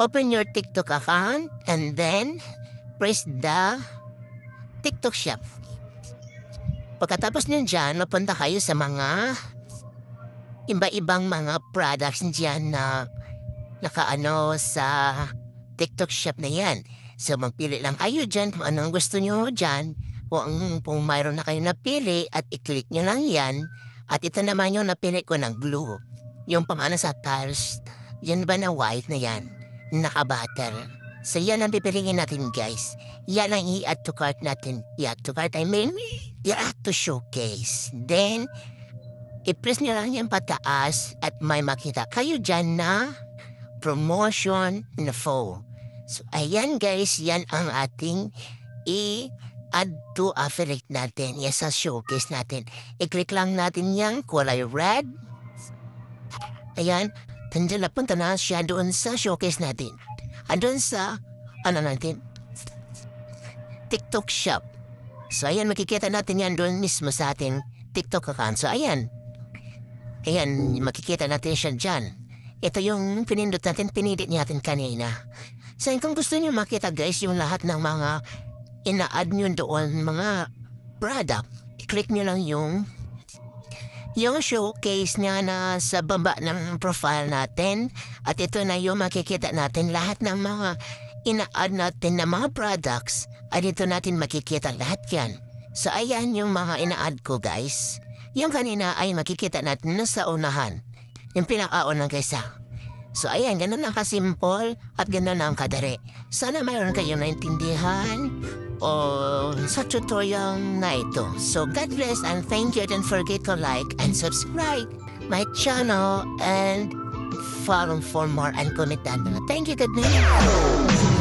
Open your TikTok account and then press the TikTok shop. Pagkatapos nyo dyan, mapunta kayo sa mga iba-ibang mga products dyan na nakaano sa TikTok shop na yan. So magpili lang kayo dyan kung anong gusto nyo dyan. Kung mayroon na kayo napili at i-click nyo lang yan. At ito naman yung napili ko ng glue. Yung pamana sa tiles, yan ba na white na yan? Naka-butter. So yan ang pipiliin natin guys. Yan ang i-add to cart natin. I-add to cart, I mean, i-add to showcase. Then, i-press nyo lang yan pataas at may makita kayo dyan na promotion info. So ayan guys, yan ang ating i-add to affiliate natin. Yan sa showcase natin. I-click lang natin yung kulay red. Ayan, tandiyan na punta na siya doon sa showcase natin. Andun sa, natin, TikTok shop. So, ayan, makikita natin yan doon mismo sa ating TikTok account. So, ayan. Ayan, makikita natin siya dyan. Ito yung pinindot natin, pinidit natin kanina. So, kung gusto niyo makita guys, yung lahat ng mga ina-add nyo doon, mga product, i-click nyo lang yung showcase niya na sa baba ng profile natin. At ito na yung makikita natin lahat ng mga ina-add natin na mga products. At dito natin makikita lahat yan. So ayan yung mga ina-add ko guys. Yung kanina ay makikita natin na sa unahan. Yung pinaka-unang kaysa. So ayan, ganun lang kasimple at ganun lang kadari. Sana mayroon kayong naintindihan sa tutorial na ito. So God bless and thank you. Don't forget to like and subscribe my channel and follow for more and comment down below. Thank you, good night.